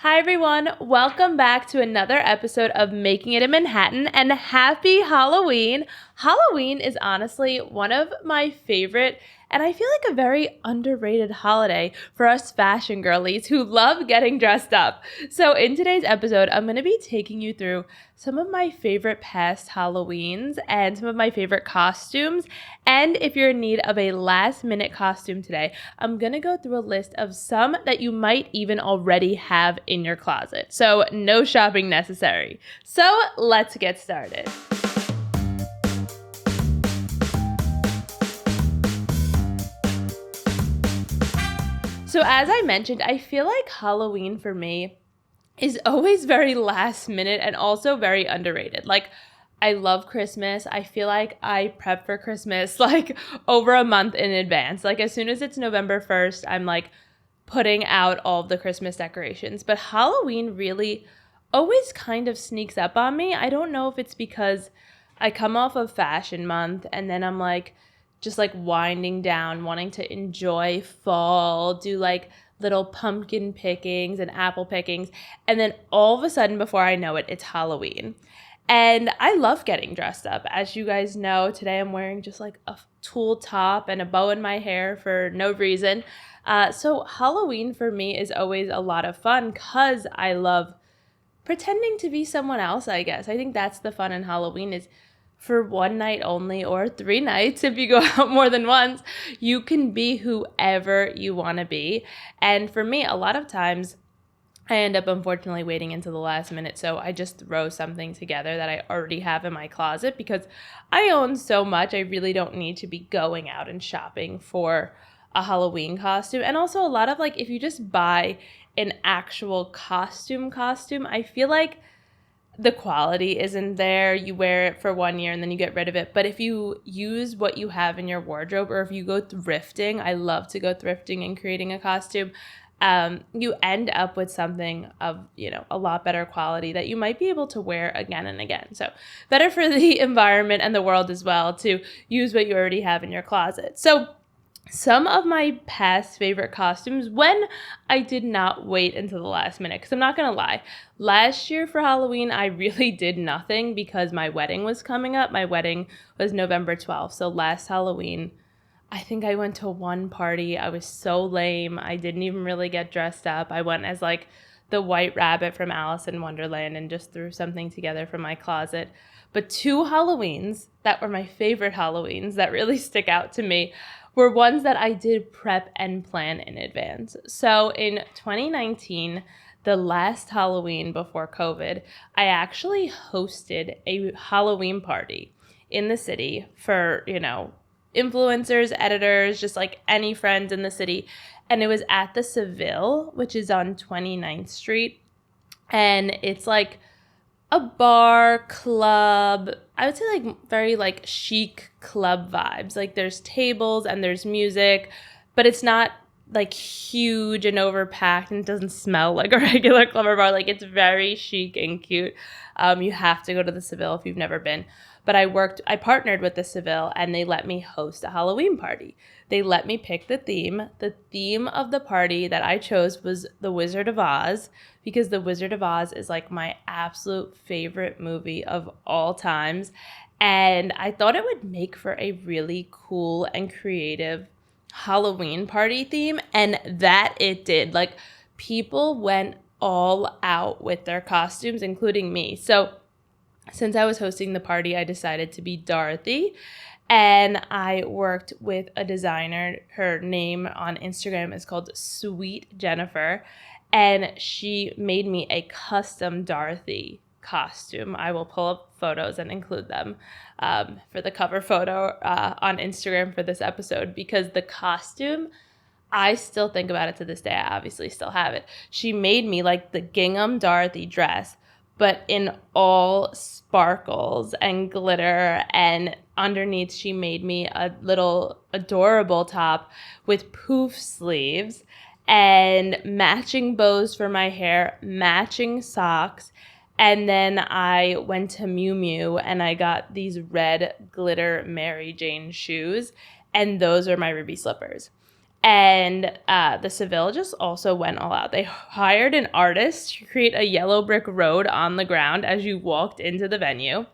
Hi everyone, welcome back to another episode of Making It in Manhattan and happy Halloween. Halloween is honestly one of my favorite and I feel like a very underrated holiday for us fashion girlies who love getting dressed up. So in today's episode, I'm going to be taking you through some of my favorite past Halloweens and some of my favorite costumes. And if you're in need of a last minute costume today, I'm going to go through a list of some that you might even already have in your closet. So no shopping necessary. So let's get started. So as I mentioned, I feel like Halloween for me is always very last minute and also very underrated. Like, I love Christmas. I feel like I prep for Christmas like over a month in advance. Like as soon as it's November 1st, I'm like putting out all of the Christmas decorations. But Halloween really always kind of sneaks up on me. I don't know if it's because I come off of Fashion Month and then I'm like just like winding down, wanting to enjoy fall, do like little pumpkin pickings and apple pickings. And then all of a sudden, before I know it, it's Halloween. And I love getting dressed up. As you guys know, today I'm wearing just like a tulle top and a bow in my hair for no reason. So Halloween for me is always a lot of fun because I love pretending to be someone else, I guess. I think that's the fun in Halloween is for one night only or 3 nights if you go out more than once, you can be whoever you want to be. And for me, a lot of times I end up unfortunately waiting until the last minute, so I just throw something together that I already have in my closet because I own so much, I really don't need to be going out and shopping for a Halloween costume. And also a lot of like, if you just buy an actual costume, I feel like the quality isn't there. You wear it for 1 year and then you get rid of it. But if you use what you have in your wardrobe or if you go thrifting, I love to go thrifting and creating a costume, you end up with something of, a lot better quality that you might be able to wear again and again. So better for the environment and the world as well to use what you already have in your closet. So some of my past favorite costumes when I did not wait until the last minute, because I'm not going to lie. Last year for Halloween, I really did nothing because my wedding was coming up. My wedding was November 12th. So last Halloween, I think I went to one party. I was so lame. I didn't even really get dressed up. I went as like the White Rabbit from Alice in Wonderland and just threw something together from my closet. But 2 Halloweens that were my favorite Halloweens that really stick out to me were ones that I did prep and plan in advance. So in 2019, the last Halloween before COVID, I actually hosted a Halloween party in the city for, influencers, editors, just like any friends in the city. And it was at the Seville, which is on 29th Street. And it's like a bar, club, I would say like very like chic club vibes. Like there's tables and there's music, but it's not like huge and overpacked and it doesn't smell like a regular club or bar. Like it's very chic and cute. You have to go to the Seville if you've never been. But I partnered with the Seville and they let me host a Halloween party. They let me pick the theme. The theme of the party that I chose was The Wizard of Oz because The Wizard of Oz is like my absolute favorite movie of all times. And I thought it would make for a really cool and creative Halloween party theme. And that it did. Like people went all out with their costumes, including me. So since I was hosting the party, I decided to be Dorothy. And I worked with a designer. Her name on Instagram is called Sweet Jennifer. And she made me a custom Dorothy costume. I will pull up photos and include them for the cover photo on Instagram for this episode because the costume, I still think about it to this day. I obviously still have it. She made me like the gingham Dorothy dress, but in all sparkles and glitter, and underneath she made me a little adorable top with poof sleeves and matching bows for my hair, matching socks, and then I went to Miu Miu and I got these red glitter Mary Jane shoes, and those are my ruby slippers. And the Seville just also went all out. They hired an artist to create a yellow brick road on the ground as you walked into the venue.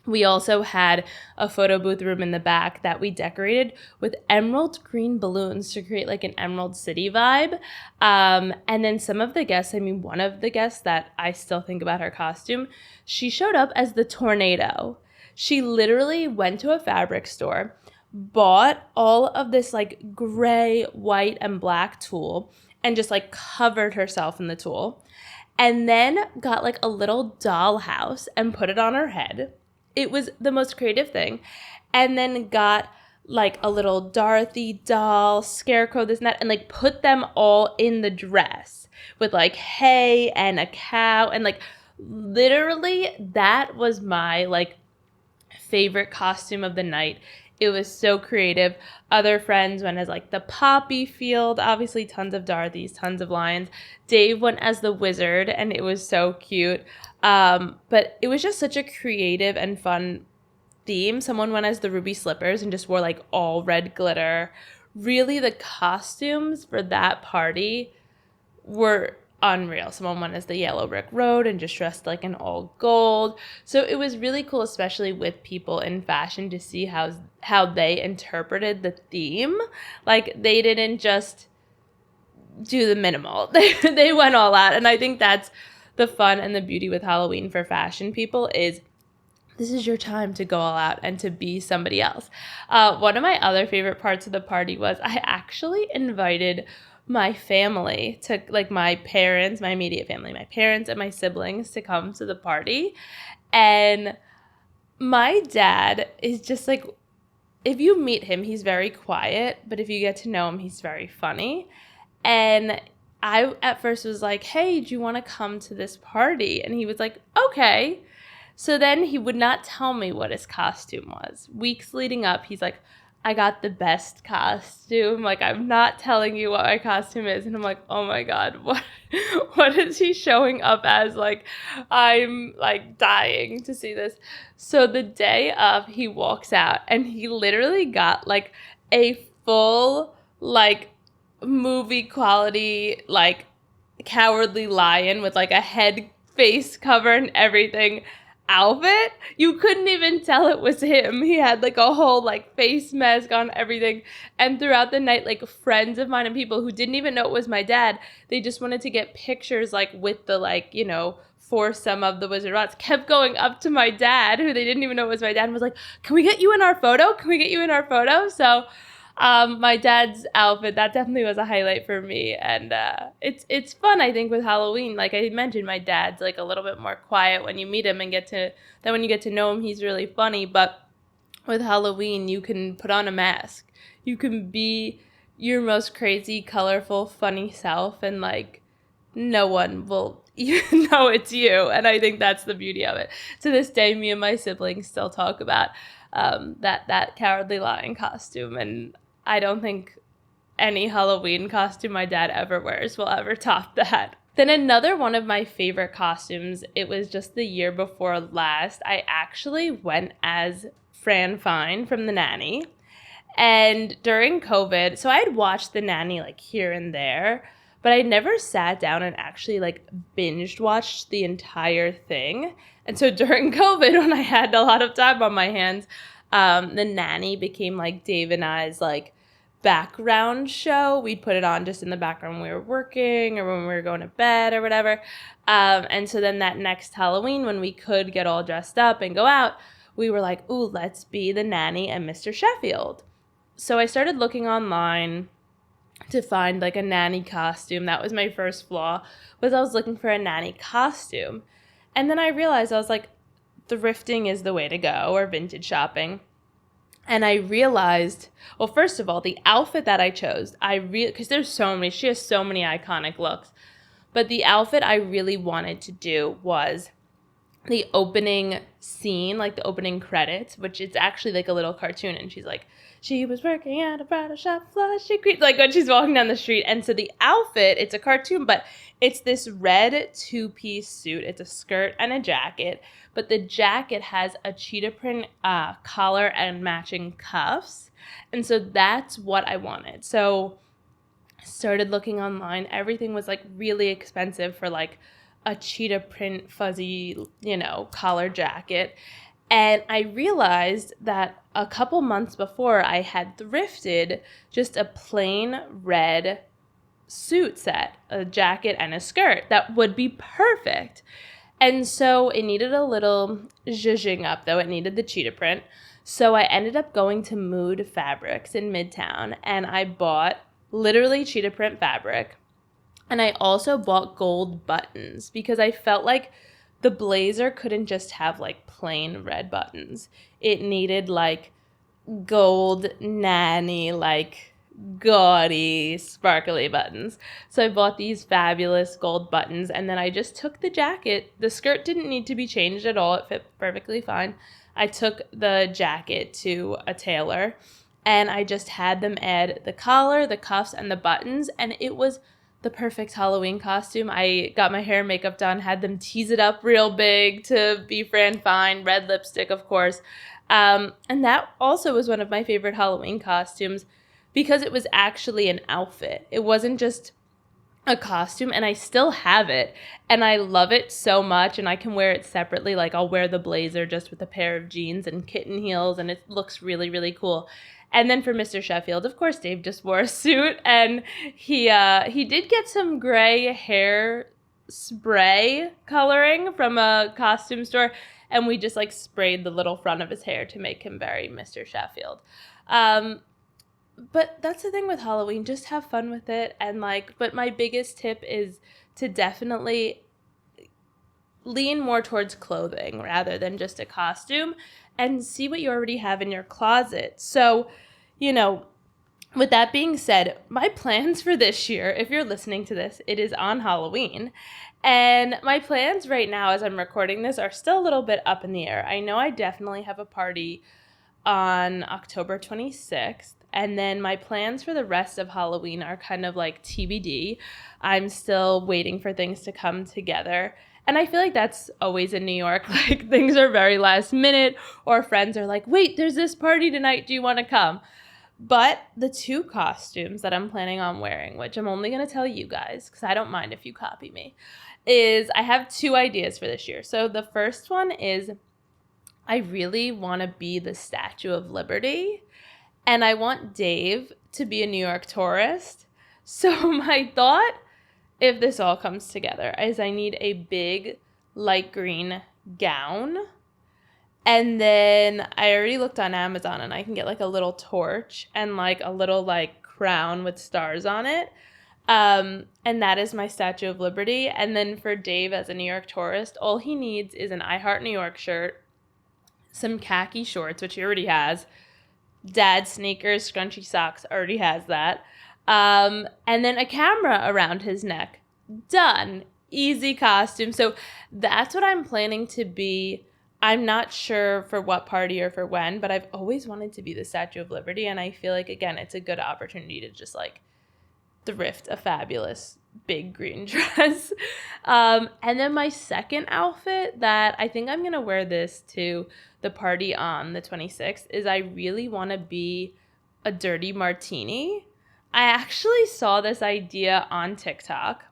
We also had a photo booth room in the back that we decorated with emerald green balloons to create like an Emerald City vibe. And then some of the guests, one of the guests that I still think about her costume, she showed up as the tornado. She literally went to a fabric store, bought all of this like gray, white, and black tulle, and just like covered herself in the tulle. And then got like a little dollhouse and put it on her head. It was the most creative thing. And then got like a little Dorothy doll, scarecrow, this and that, and like put them all in the dress with like hay and a cow. And like literally that was my like favorite costume of the night. It was so creative. Other friends went as like the poppy field, obviously tons of Dorothys, tons of lions. Dave went as the wizard, and it was so cute. But it was just such a creative and fun theme. Someone went as the ruby slippers and just wore like all red glitter. Really, the costumes for that party were unreal. Someone went as the yellow brick road and just dressed like in all gold. So it was really cool, especially with people in fashion, to see how they interpreted the theme. Like they didn't just do the minimal. They went all out. And I think that's the fun and the beauty with Halloween for fashion people is this is your time to go all out and to be somebody else. One of my other favorite parts of the party was I actually invited my family to, like my parents, my immediate family, my parents and my siblings to come to the party. And my dad is just like, if you meet him, he's very quiet, but if you get to know him, he's very funny. And I at first was like, hey, do you want to come to this party? And he was like, okay. So then he would not tell me what his costume was. Weeks leading up, he's like, I got the best costume. Like, I'm not telling you what my costume is. And I'm like, oh my God, what is he showing up as? Like, I'm like dying to see this. So the day of, he walks out and he literally got like a full, like, movie quality, like, Cowardly Lion with like a head face cover and everything outfit. You couldn't even tell it was him. He had like a whole like face mask on, everything. And throughout the night, like friends of mine and people who didn't even know it was my dad, they just wanted to get pictures like with the like, you know, foursome of the Wizard of Oz, kept going up to my dad, who they didn't even know was my dad, and was like, can we get you in our photo? Can we get you in our photo? So my dad's outfit, that definitely was a highlight for me. And it's fun, I think, with Halloween. Like I mentioned, my dad's like a little bit more quiet when you meet him and when you get to know him, he's really funny. But with Halloween, you can put on a mask. You can be your most crazy, colorful, funny self, and like no one will know it's you. And I think that's the beauty of it. To this day, me and my siblings still talk about that Cowardly Lion costume, and I don't think any Halloween costume my dad ever wears will ever top that. Then another one of my favorite costumes, it was just the year before last, I actually went as Fran Fine from The Nanny. And during COVID, so I had watched The Nanny like here and there, but I never sat down and actually like binged watched the entire thing. And so during COVID, when I had a lot of time on my hands, The Nanny became like Dave and I's like background show. We'd put it on just in the background when we were working or when we were going to bed or whatever. And so then that next Halloween, when we could get all dressed up and go out, we were like, ooh, let's be the Nanny and Mr. Sheffield. So I started looking online to find like a nanny costume. That was my first flaw, was I was looking for a nanny costume. And then I realized, I was like, thrifting is the way to go, or vintage shopping. And I realized, well, first of all, the outfit that I chose, because there's so many, she has so many iconic looks. But the outfit I really wanted to do was the opening scene, like the opening credits, which it's actually like a little cartoon. And she's like, she was working at a bridal shop, flushing creeps, like when she's walking down the street. And so the outfit, it's a cartoon, but it's this red two-piece suit. It's a skirt and a jacket, but the jacket has a cheetah print collar and matching cuffs. And so that's what I wanted. So Started looking online. Everything was like really expensive for like a cheetah print fuzzy, collar jacket. And I realized that a couple months before I had thrifted just a plain red suit set, a jacket and a skirt that would be perfect. And so it needed a little zhuzhing up, though. It needed the cheetah print. So I ended up going to Mood Fabrics in Midtown, and I bought literally cheetah print fabric. And I also bought gold buttons because I felt like the blazer couldn't just have like plain red buttons. It needed like gold nanny, like gaudy, sparkly buttons. So I bought these fabulous gold buttons, and then I just took the jacket. The skirt didn't need to be changed at all. It fit perfectly fine. I took the jacket to a tailor, and I just had them add the collar, the cuffs, and the buttons, and it was the perfect Halloween costume. I got my hair and makeup done, had them tease it up real big to be Fran Fine, red lipstick, of course. And that also was one of my favorite Halloween costumes because it was actually an outfit. It wasn't just a costume, and I still have it, and I love it so much, and I can wear it separately. Like, I'll wear the blazer just with a pair of jeans and kitten heels, and it looks really, really cool. And then for Mr. Sheffield, of course, Dave just wore a suit, and he did get some gray hair spray coloring from a costume store, and we just like sprayed the little front of his hair to make him very Mr. Sheffield. But that's the thing with Halloween, just have fun with it. And but my biggest tip is to definitely lean more towards clothing rather than just a costume, and see what you already have in your closet. So, with that being said, my plans for this year, if you're listening to this, it is on Halloween. And my plans right now as I'm recording this are still a little bit up in the air. I know I definitely have a party on October 26th. And then my plans for the rest of Halloween are kind of like TBD. I'm still waiting for things to come together. And I feel like that's always in New York. Like, things are very last minute, or friends are like, wait, there's this party tonight. Do you want to come? But the two costumes that I'm planning on wearing, which I'm only going to tell you guys because I don't mind if you copy me, is I have two ideas for this year. So the first one is I really want to be the Statue of Liberty. And I want Dave to be a New York tourist. So my thought, if this all comes together, is I need a big light green gown. And then I already looked on Amazon, and I can get like a little torch and like a little like crown with stars on it. And that is my Statue of Liberty. And then for Dave as a New York tourist, all he needs is an I Heart New York shirt, some khaki shorts, which he already has, dad sneakers, scrunchy socks, already has that, and then a camera around his neck. Done. Easy costume. So that's what I'm planning to be. I'm not sure for what party or for when, but I've always wanted to be the Statue of Liberty, and I feel like, again, it's a good opportunity to just like thrift a fabulous big green dress. And then my second outfit that I think I'm going to wear this to the party on the 26th is I really want to be a dirty martini. I actually saw this idea on TikTok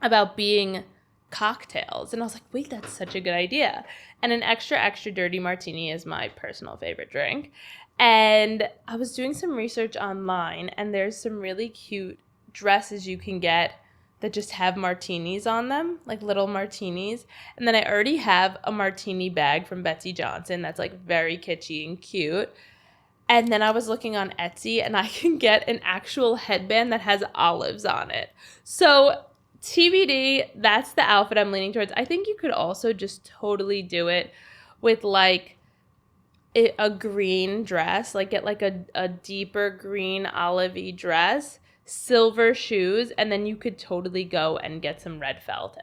about being cocktails, and I was like, wait, that's such a good idea. And an extra, extra dirty martini is my personal favorite drink. And I was doing some research online, and there's some really cute dresses you can get that just have martinis on them, like little martinis. And then I already have a martini bag from Betsy Johnson that's like very kitschy and cute. And then I was looking on Etsy, and I can get an actual headband that has olives on it. So TBD, that's the outfit I'm leaning towards. I think you could also just totally do it with like a green dress, like get like a deeper green olive-y dress, silver shoes, and then you could totally go and get some red felt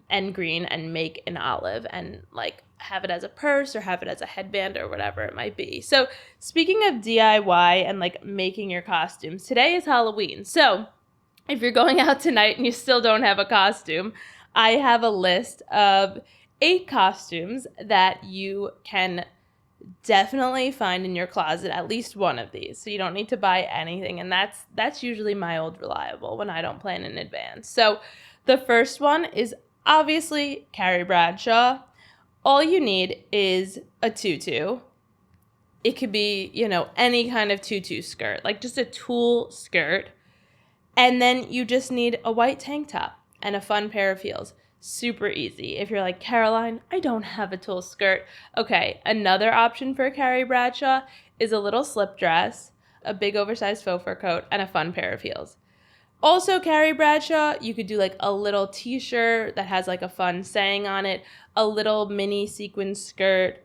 and green and make an olive and like have it as a purse or have it as a headband or whatever it might be. So speaking of DIY and like making your costumes, today is Halloween. So if you're going out tonight and you still don't have a costume, I have a list of 8 costumes that you can definitely find in your closet at least one of these. So you don't need to buy anything. And that's usually my old reliable when I don't plan in advance. So the first one is obviously Carrie Bradshaw. All you need is a tutu. It could be, any kind of tutu skirt, like just a tulle skirt. And then you just need a white tank top and a fun pair of heels. Super easy. If you're like, Caroline, I don't have a tulle skirt. Okay, another option for Carrie Bradshaw is a little slip dress, a big oversized faux fur coat, and a fun pair of heels. Also, Carrie Bradshaw, you could do like a little t-shirt that has like a fun saying on it, a little mini sequin skirt,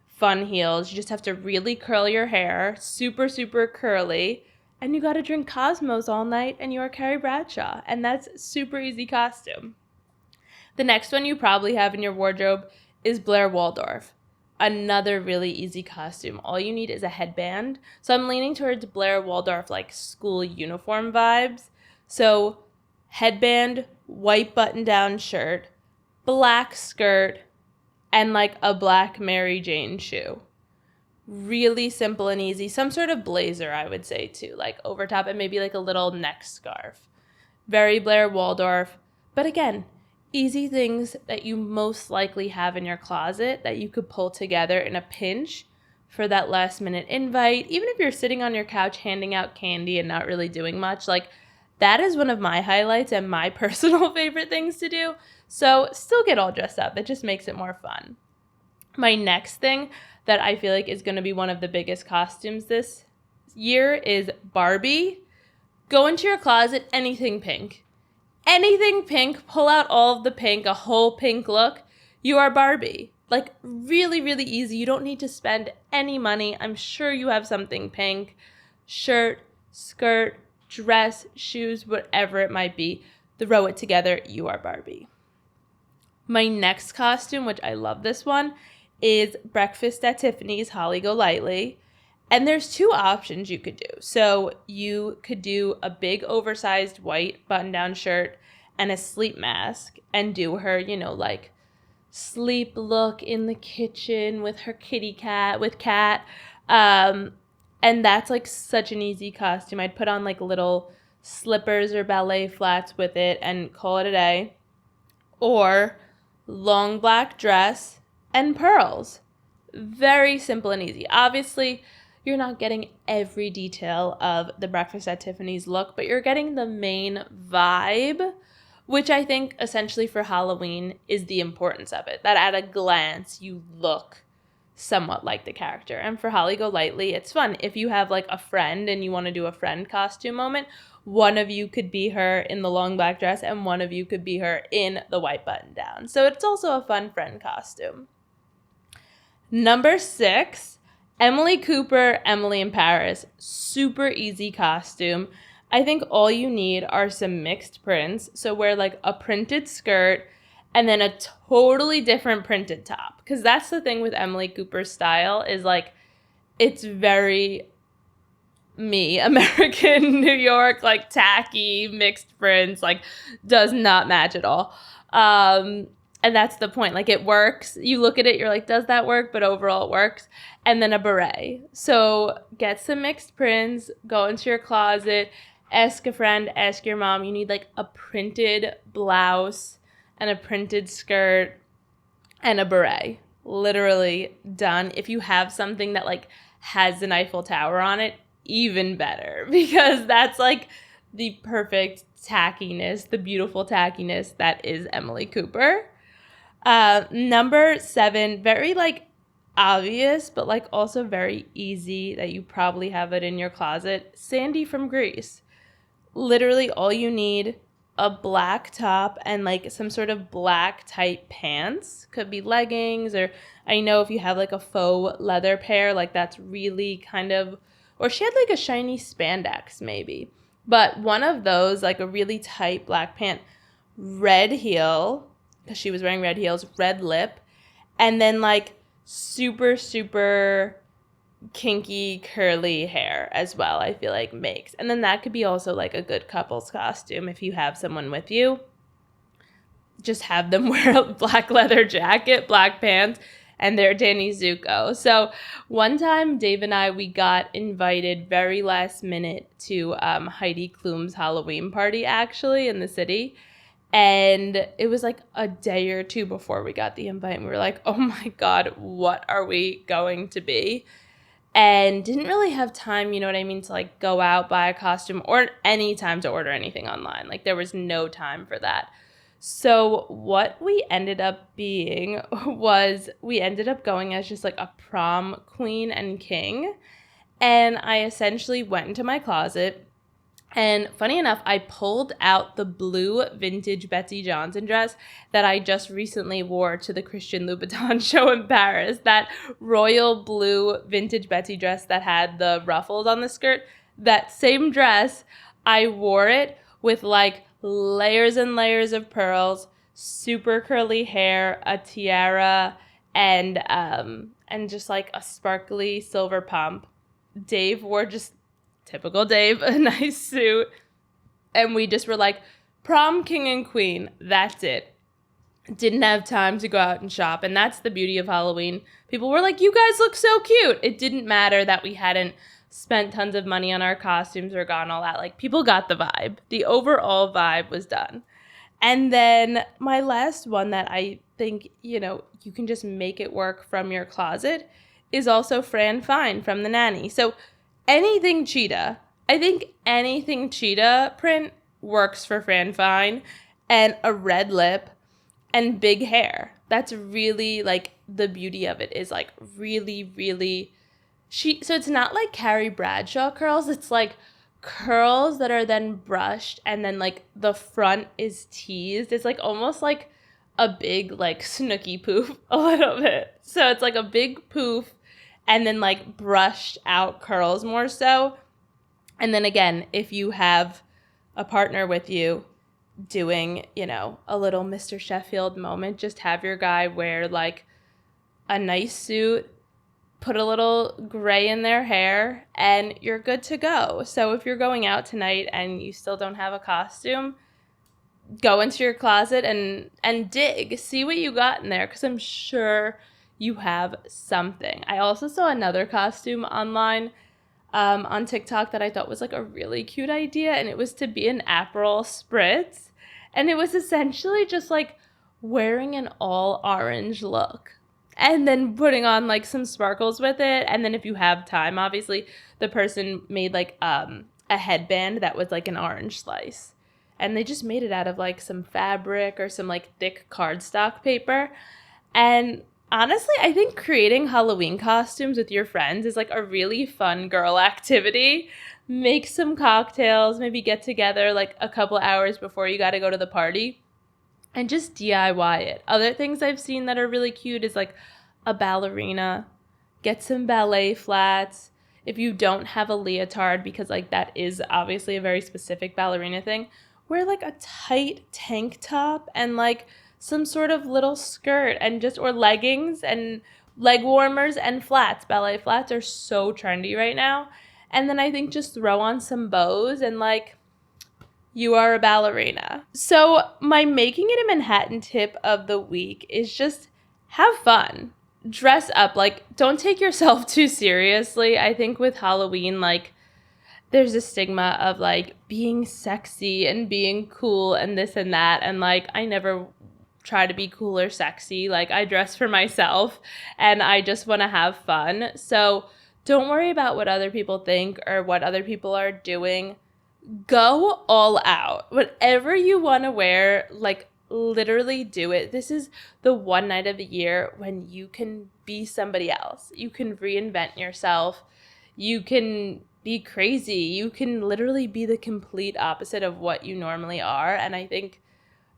fun heels. You just have to really curl your hair, super, super curly, and you got to drink Cosmos all night and you are Carrie Bradshaw. And that's super easy costume. The next one you probably have in your wardrobe is Blair Waldorf. Another really easy costume. All you need is a headband. So I'm leaning towards Blair Waldorf, like school uniform vibes. So headband, white button-down shirt, black skirt, and like a black Mary Jane shoe. Really simple and easy. Some sort of blazer, I would say, too, like over top, and maybe like a little neck scarf. Very Blair Waldorf. But again, easy things that you most likely have in your closet that you could pull together in a pinch for that last minute invite. Even if you're sitting on your couch handing out candy and not really doing much, like that is one of my highlights and my personal favorite things to do. So still get all dressed up. It just makes it more fun. My next thing that I feel like is going to be one of the biggest costumes this year is Barbie. Go into your closet, anything pink. Anything pink, pull out all of the pink, a whole pink look, you are Barbie. Like, really, really easy. You don't need to spend any money. I'm sure you have something pink. Shirt, skirt, dress, shoes, whatever it might be. Throw it together, you are Barbie. My next costume, which I love this one, is Breakfast at Tiffany's Holly Golightly. And there's two options you could do. So you could do a big oversized white button-down shirt and a sleep mask and do her, like sleep look in the kitchen with her kitty cat, with Cat. And that's like such an easy costume. I'd put on like little slippers or ballet flats with it and call it a day. Or long black dress and pearls. Very simple and easy. Obviously, you're not getting every detail of the Breakfast at Tiffany's look, but you're getting the main vibe, which I think essentially for Halloween is the importance of it. That at a glance, you look somewhat like the character. And for Holly Golightly, it's fun. If you have like a friend and you want to do a friend costume moment, one of you could be her in the long black dress and one of you could be her in the white button down. So it's also a fun friend costume. Number 6, Emily Cooper, Emily in Paris. Super easy costume. I think all you need are some mixed prints. So wear like a printed skirt and then a totally different printed top. Because that's the thing with Emily Cooper's style is like it's very me, American, New York, like tacky, mixed prints, like does not match at all. And that's the point. Like it works. You look at it, you're like, does that work? But overall it works. And then a beret. So get some mixed prints, go into your closet, ask a friend, ask your mom. You need like a printed blouse and a printed skirt and a beret. Literally done. If you have something that like has an Eiffel Tower on it, even better. Because that's like the perfect tackiness, the beautiful tackiness that is Emily Cooper. Number 7, very like obvious, but like also very easy that you probably have it in your closet. Sandy from Grease. Literally all you need, a black top and like some sort of black tight pants. Could be leggings, or I know if you have like a faux leather pair, like that's really kind of, or she had like a shiny spandex maybe. But one of those, like a really tight black pant, red heel, because she was wearing red heels, red lip, and then like super, super kinky curly hair as well, I feel like makes. And then that could be also like a good couple's costume if you have someone with you. Just have them wear a black leather jacket, black pants, and they're Danny Zuko. So one time, Dave and I, we got invited very last minute to Heidi Klum's Halloween party, actually, in the city. And it was like a day or two before we got the invite, and we were like, oh my God, what are we going to be? And didn't really have time, you know what I mean, to like go out, buy a costume, or any time to order anything online. Like there was no time for that. So what we ended up being was we ended up going as just like a prom queen and king. And I essentially went into my closet. And funny enough, I pulled out the blue vintage Betsy Johnson dress that I just recently wore to the Christian Louboutin show in Paris. That royal blue vintage Betsy dress that had the ruffles on the skirt. That same dress, I wore it with like layers and layers of pearls, super curly hair, a tiara, and just like a sparkly silver pump. Dave wore just typical Dave, a nice suit. And we just were like, prom king and queen, that's it. Didn't have time to go out and shop. And that's the beauty of Halloween. People were like, you guys look so cute. It didn't matter that we hadn't spent tons of money on our costumes or gotten all that. Like, people got the vibe. The overall vibe was done. And then my last one that I think, you know, you can just make it work from your closet is also Fran Fine from the Nanny. So anything cheetah. I think anything cheetah print works for Fran Fine, and a red lip and big hair. That's really like the beauty of it, is like really, really so it's not like Carrie Bradshaw curls. It's like curls that are then brushed, and then like the front is teased. It's like almost like a big like Snooki poof a little bit. So it's like a big poof and then like brushed out curls more so. And then again, if you have a partner with you doing, you know, a little Mr. Sheffield moment, just have your guy wear like a nice suit, put a little gray in their hair, and you're good to go. So if you're going out tonight and you still don't have a costume, go into your closet and dig, see what you got in there, because I'm sure you have something. I also saw another costume online on TikTok that I thought was like a really cute idea, and it was to be an Aperol Spritz, and it was essentially just like wearing an all orange look and then putting on like some sparkles with it. And then if you have time, obviously the person made like a headband that was like an orange slice, and they just made it out of like some fabric or some like thick cardstock paper. And honestly, I think creating Halloween costumes with your friends is like a really fun girl activity. Make some cocktails, maybe get together like a couple hours before you got to go to the party, and just DIY it. Other things I've seen that are really cute is like a ballerina. Get some ballet flats. If you don't have a leotard, because like that is obviously a very specific ballerina thing, wear like a tight tank top and like some sort of little skirt, and just, or leggings and leg warmers and flats. Ballet flats are so trendy right now. And then I think just throw on some bows and like you are a ballerina. So my making it in Manhattan tip of the week is just have fun. Dress up. Like, don't take yourself too seriously. I think with Halloween, like, there's a stigma of like being sexy and being cool and this and that. And like, I never try to be cool or sexy. Like, I dress for myself and I just want to have fun. So don't worry about what other people think or what other people are doing. Go all out. Whatever you want to wear, like, literally do it. This is the one night of the year when you can be somebody else. You can reinvent yourself. You can be crazy. You can literally be the complete opposite of what you normally are. And I think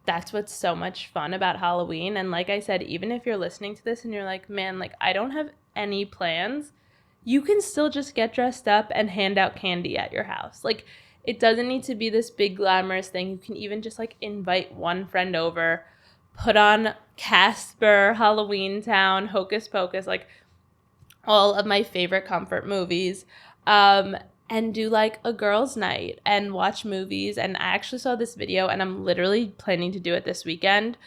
that's what's so much fun about Halloween. And like I said, even if you're listening to this and you're like, man, like, I don't have any plans, you can still just get dressed up and hand out candy at your house. Like, it doesn't need to be this big glamorous thing. You can even just like invite one friend over, put on Casper, Halloween Town, Hocus Pocus, like all of my favorite comfort movies, and do like a girls' night and watch movies. And I actually saw this video, and I'm literally planning to do it this weekend,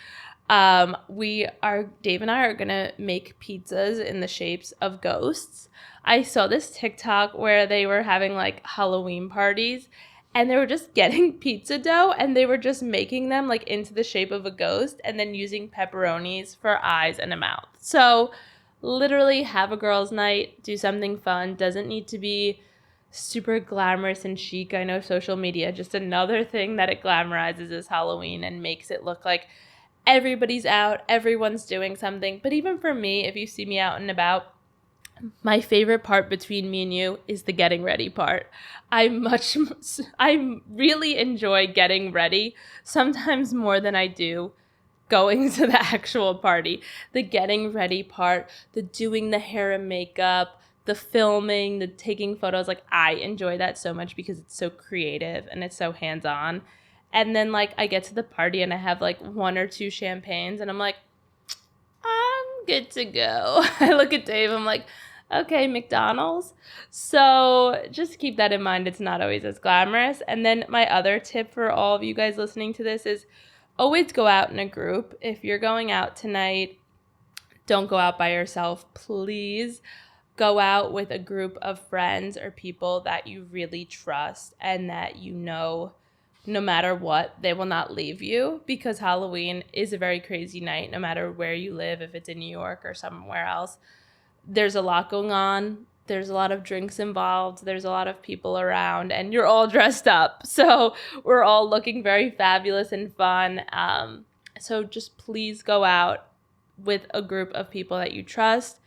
Dave and I are gonna make pizzas in the shapes of ghosts. I saw this TikTok where they were having like Halloween parties and they were just getting pizza dough and they were just making them like into the shape of a ghost and then using pepperonis for eyes and a mouth. So literally have a girls' night, do something fun. Doesn't need to be super glamorous and chic. I know social media, just another thing that it glamorizes is Halloween and makes it look like everybody's out, everyone's doing something. But even for me, if you see me out and about, my favorite part between me and you is the getting ready part. I really enjoy getting ready, sometimes more than I do going to the actual party. The getting ready part, the doing the hair and makeup, the filming, the taking photos, like I enjoy that so much because it's so creative and it's so hands-on. And then like I get to the party and I have like one or two champagnes and I'm like, I'm good to go. I look at Dave, I'm like, okay, McDonald's. So just keep that in mind. It's not always as glamorous. And then my other tip for all of you guys listening to this is always go out in a group. If you're going out tonight, don't go out by yourself, please. Go out with a group of friends or people that you really trust and that you know no matter what, they will not leave you, because Halloween is a very crazy night no matter where you live, if it's in New York or somewhere else. There's a lot going on. There's a lot of drinks involved. There's a lot of people around and you're all dressed up. So we're all looking very fabulous and fun. So just please go out with a group of people that you trust.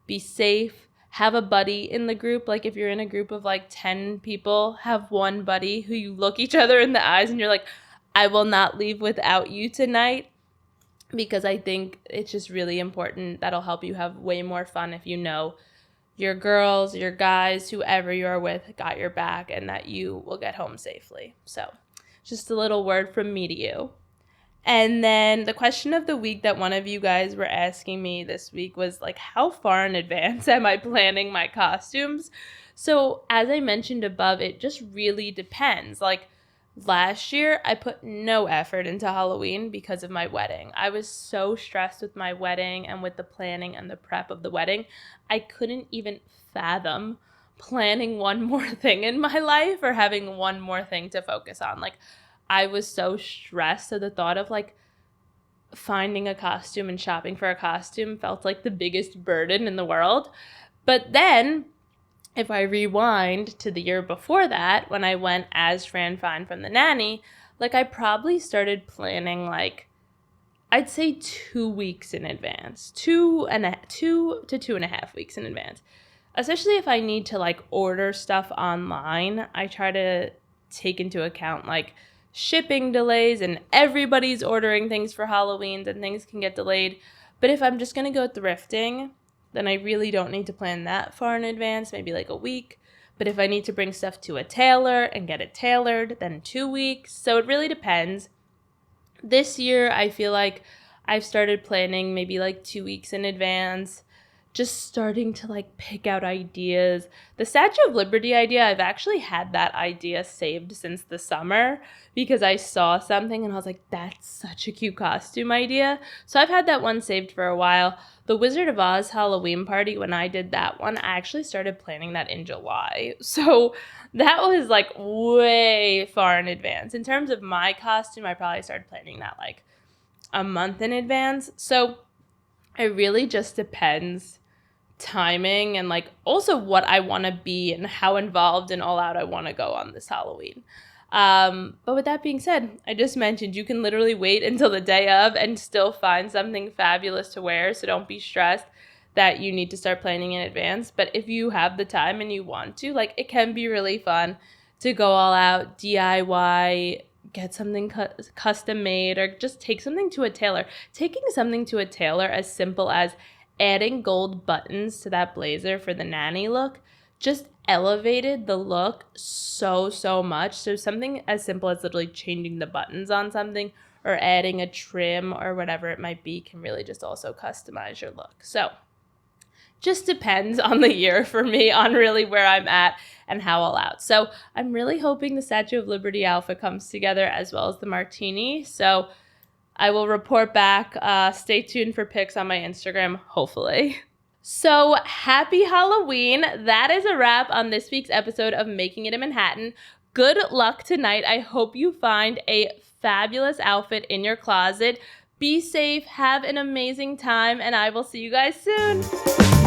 Be safe. Have a buddy in the group. Like if you're in a group of like 10 people, have one buddy who you look each other in the eyes and you're like, I will not leave without you tonight. Because I think it's just really important. That'll help you have way more fun if you know your girls, your guys, whoever you are with got your back and that you will get home safely. So just a little word from me to you. And then the question of the week that one of you guys were asking me this week was like, how far in advance am I planning my costumes? So as I mentioned above, it just really depends. Like last year, I put no effort into Halloween because of my wedding. I was so stressed with my wedding and with the planning and the prep of the wedding. I couldn't even fathom planning one more thing in my life or having one more thing to focus on. Like I was so stressed. So the thought of like finding a costume and shopping for a costume felt like the biggest burden in the world. But then if I rewind to the year before that, when I went as Fran Fine from the Nanny, like I probably started planning like, I'd say 2 weeks in advance, 2 to 2.5 weeks in advance. Especially if I need to like order stuff online, I try to take into account like shipping delays and everybody's ordering things for Halloween and things can get delayed. But if I'm just going to go thrifting, then I really don't need to plan that far in advance, maybe like a week. But if I need to bring stuff to a tailor and get it tailored, then 2 weeks. So it really depends. This year, I feel like I've started planning maybe like 2 weeks in advance, just starting to like pick out ideas. The Statue of Liberty idea, I've actually had that idea saved since the summer because I saw something and I was like, that's such a cute costume idea. So I've had that one saved for a while. The Wizard of Oz Halloween party, when I did that one, I actually started planning that in July. So that was like way far in advance. In terms of my costume, I probably started planning that like a month in advance. So it really just depends timing and like also what I want to be and how involved and all out I want to go on this Halloween. But with that being said, I just mentioned you can literally wait until the day of and still find something fabulous to wear. So don't be stressed that you need to start planning in advance. But if you have the time and you want to, like it can be really fun to go all out, DIY, get something custom made, or just take something to a tailor. Taking something to a tailor as simple as adding gold buttons to that blazer for the nanny look just elevated the look so much. So something as simple as literally changing the buttons on something or adding a trim or whatever it might be can really just also customize your look. So just depends on the year for me on really where I'm at and how all out. So I'm really hoping the Statue of Liberty outfit comes together as well as the Martini. So I will report back. Stay tuned for pics on my Instagram, hopefully. So happy Halloween. That is a wrap on this week's episode of Making It in Manhattan. Good luck tonight. I hope you find a fabulous outfit in your closet. Be safe, have an amazing time, and I will see you guys soon.